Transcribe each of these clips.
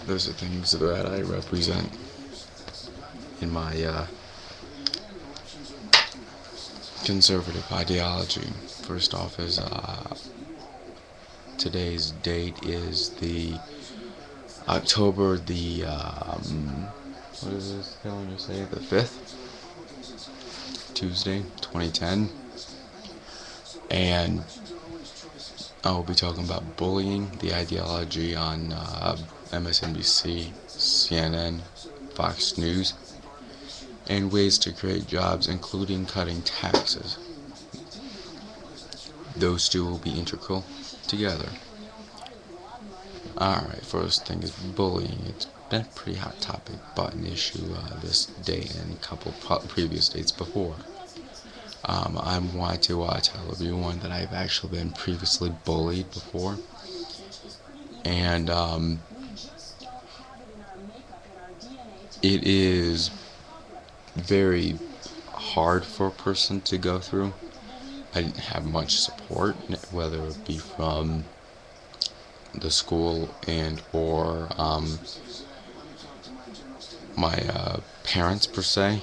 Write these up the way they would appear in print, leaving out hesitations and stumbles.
Those are things that I represent in my conservative ideology. First off is today's date is the October the what is this calendar say? The 5th, Tuesday, 2010, and I will be talking about bullying, the ideology on MSNBC, CNN, Fox News, and ways to create jobs, including cutting taxes. Those two will be integral together. Alright, first thing is bullying. It's been a pretty hot topic, button issue this day and a couple previous dates before. I want to tell everyone that I've actually been previously bullied before, and it is very hard for a person to go through. I didn't have much support, whether it be from the school and or my parents per se,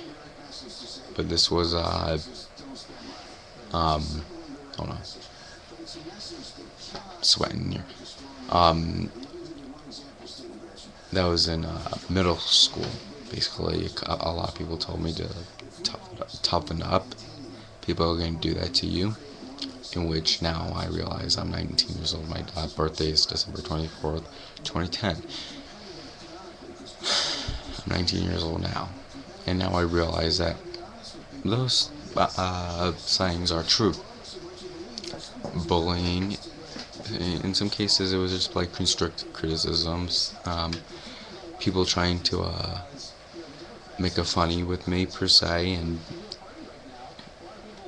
but this was hold on, sweating here. That was in middle school. Basically, a lot of people told me to toughen up. People are going to do that to you. In which now I realize I'm 19 years old. My birthday is December 24th, 2010. I'm 19 years old now. And now I realize that those sayings are true. Bullying, in some cases, it was just like constructive criticisms. People trying to make a funny with me per se, and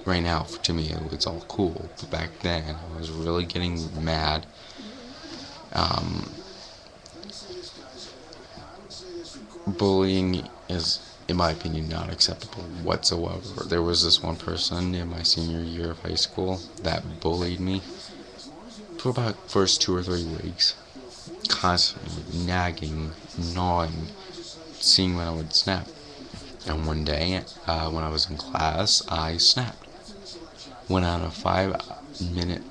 right now, to me, it's all cool. But back then, I was really getting mad. Bullying is, in my opinion, not acceptable whatsoever. There was this one person in my senior year of high school that bullied me for about first 2 or 3 weeks, constantly nagging, gnawing, seeing when I would snap. And one day, when I was in class, I snapped. Went on a 5-minute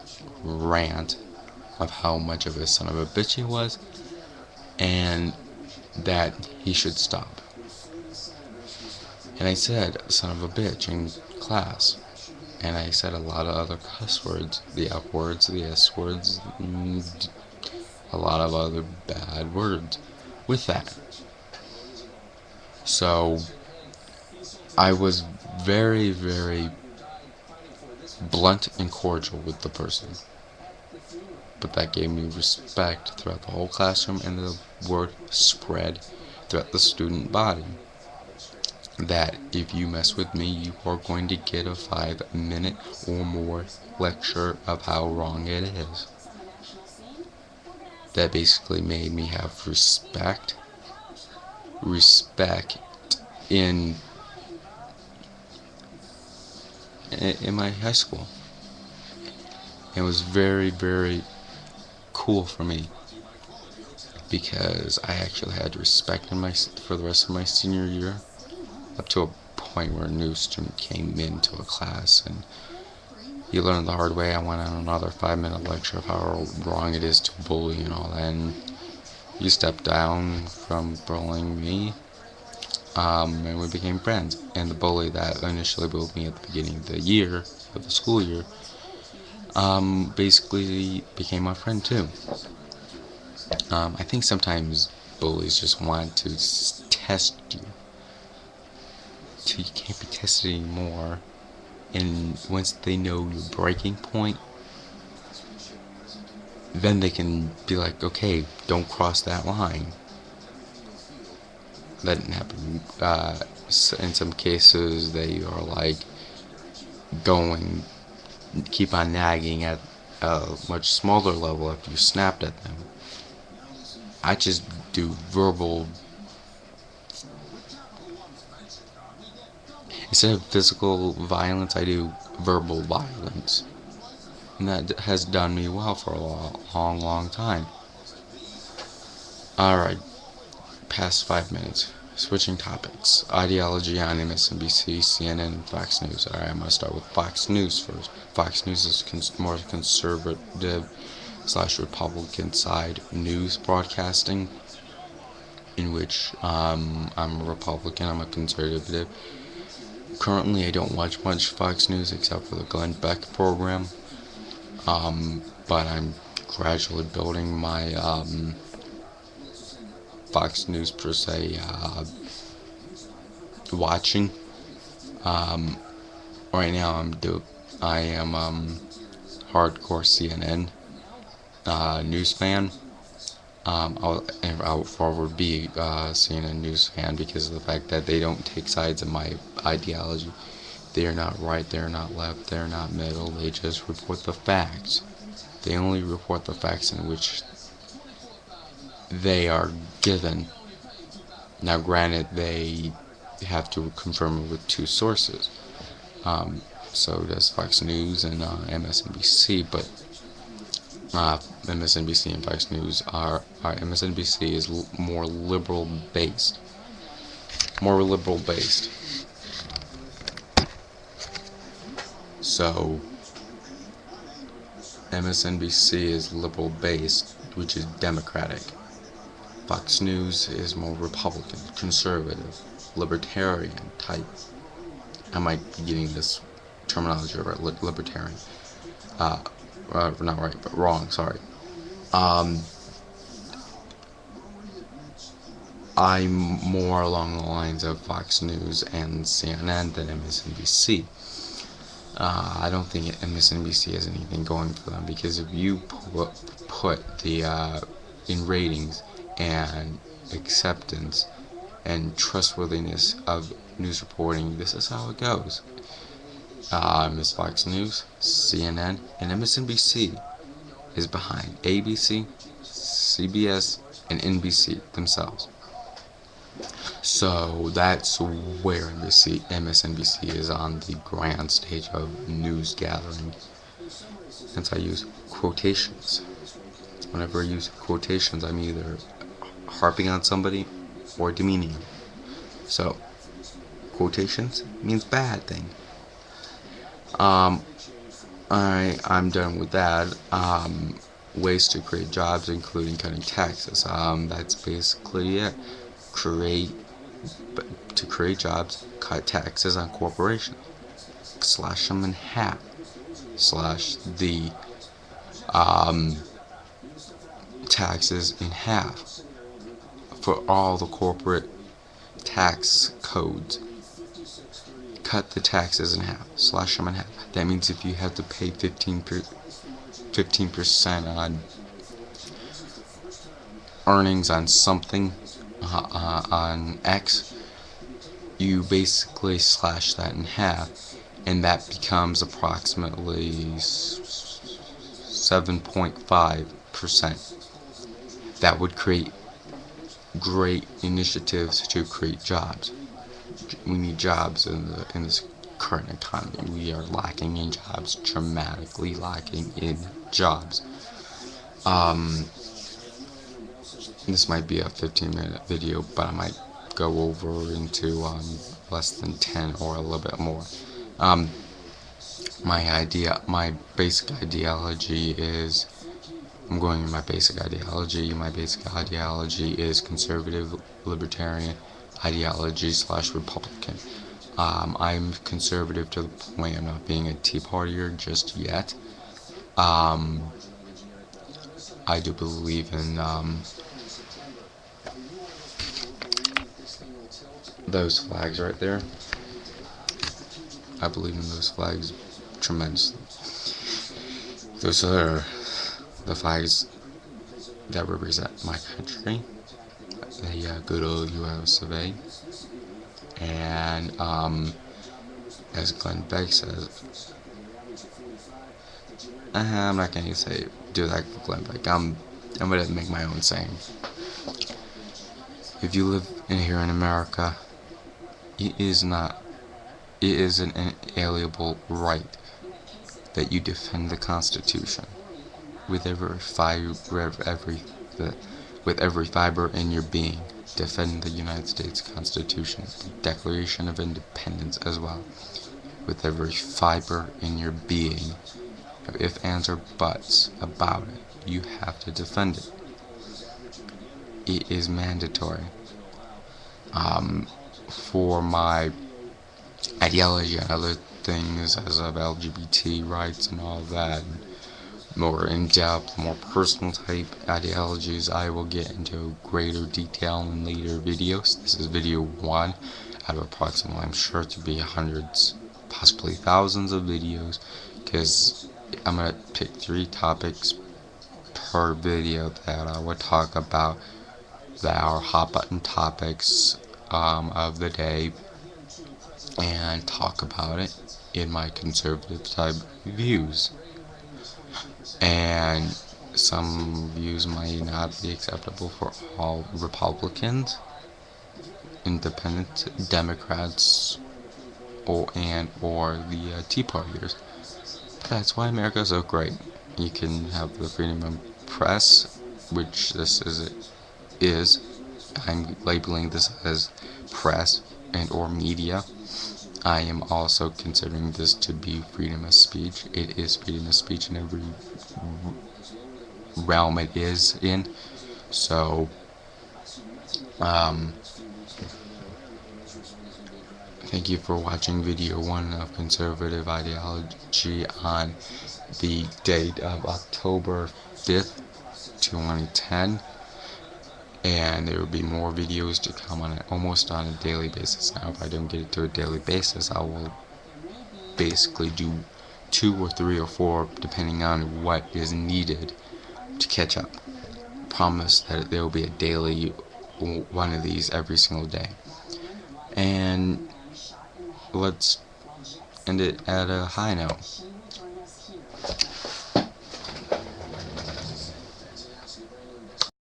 rant of how much of a son of a bitch he was, and that he should stop. And I said son of a bitch in class, and I said a lot of other cuss words, the F words, the S words, a lot of other bad words with that. So I was very, very blunt and cordial with the person, but that gave me respect throughout the whole classroom, and the word spread throughout the student body that if you mess with me, you are going to get a 5-minute or more lecture of how wrong it is. That basically made me have respect in my high school. It was very, very cool for me, because I actually had respect for the rest of my senior year, up to a point where a new student came into a class and he learned the hard way. I went on another 5-minute lecture of how wrong it is to bully and all that, and he stepped down from bullying me, and we became friends. And the bully that initially bullied me at the beginning of the school year, basically became my friend too. I think sometimes bullies just want to test you till you can't be tested anymore, and once they know your breaking point, then they can be like, okay, don't cross that line. That didn't happen. In some cases, they are like keep on nagging at a much smaller level after you snapped at them. I just do verbal Instead of physical violence, I do verbal violence. And that has done me well for a long, long time. Alright, past 5 minutes. Switching topics. Ideology on MSNBC, CNN, and Fox News. Alright, I'm going to start with Fox News first. Fox News is more conservative / Republican side news broadcasting, in which I'm a Republican, I'm a conservative. Currently, I don't watch much Fox News except for the Glenn Beck program, but I'm gradually building my Fox News per se watching. Right now I am hardcore CNN news fan. I'll forever be CNN news fan because of the fact that they don't take sides in my ideology. They're not right, they're not left, they're not middle. They just report the facts. They only report the facts in which they are given. Now, granted, they have to confirm it with 2 sources. So does Fox News and MSNBC, but MSNBC and Fox News MSNBC is more liberal based. So MSNBC is liberal based, which is Democratic. Fox News is more Republican, conservative, libertarian type. I might be getting this terminology right, libertarian. Not right, but wrong, sorry. I'm more along the lines of Fox News and CNN than MSNBC. I don't think MSNBC has anything going for them, because if you put the in ratings and acceptance and trustworthiness of news reporting, this is how it goes. Miss Fox News, CNN, and MSNBC is behind ABC, CBS, and NBC themselves. So that's where MSNBC is on the grand stage of news gathering. Hence I use quotations. Whenever I use quotations, I'm either harping on somebody or demeaning them. So, quotations means bad thing. I'm done with that. Ways to create jobs, including cutting taxes. That's basically it. To create jobs, cut taxes on corporations. Slash them in half. Slash the taxes in half for all the corporate tax codes. Cut the taxes in half. Slash them in half. That means if you have to pay 15% on earnings on something, on X, you basically slash that in half, and that becomes approximately 7.5%. That would create great initiatives to create jobs. We need jobs in this current economy. We are lacking in jobs, dramatically lacking in jobs. This might be a 15-minute video, but I might go over into less than 10 or a little bit more. My basic ideology is, I'm going in my basic ideology. My basic ideology is conservative, libertarian ideology / Republican. I'm conservative to the point of not being a Tea Partier just yet. I do believe in those flags right there. I believe in those flags tremendously. Those are the flags that represent my country, the good old US of A. And as Glenn Beck says, I'm not going to do that with Glenn Beck. I'm going to make my own saying. If you live here in America, it is not It is an inalienable right that you defend the Constitution with every fiber in your being. Defend the United States Constitution, the Declaration of Independence as well, with every fiber in your being. No ifs, ands, or buts about it. You have to defend it. It is mandatory. For my ideology and other things as of LGBT rights and all that, more in-depth, more personal type ideologies, I will get into greater detail in later videos. This is video 1 out of approximately, I'm sure to be hundreds, possibly thousands of videos, because I'm going to pick 3 topics per video that I would talk about that are hot button topics of the day, and talk about it in my conservative type views. And some views might not be acceptable for all Republicans, Independent, Democrats, or the Tea Partiers. But that's why America is so great. You can have the freedom of press, which this is. I'm labeling this as press and or media. I am also considering this to be freedom of speech. It is freedom of speech in every realm it is in. So, thank you for watching video 1 of Conservative Ideology on the date of October 5th, 2010. And there will be more videos to come on it almost on a daily basis. Now, if I don't get it to a daily basis, I will basically do 2 or 3 or 4, depending on what is needed to catch up. I promise that there will be a daily one of these every single day. And let's end it at a high note.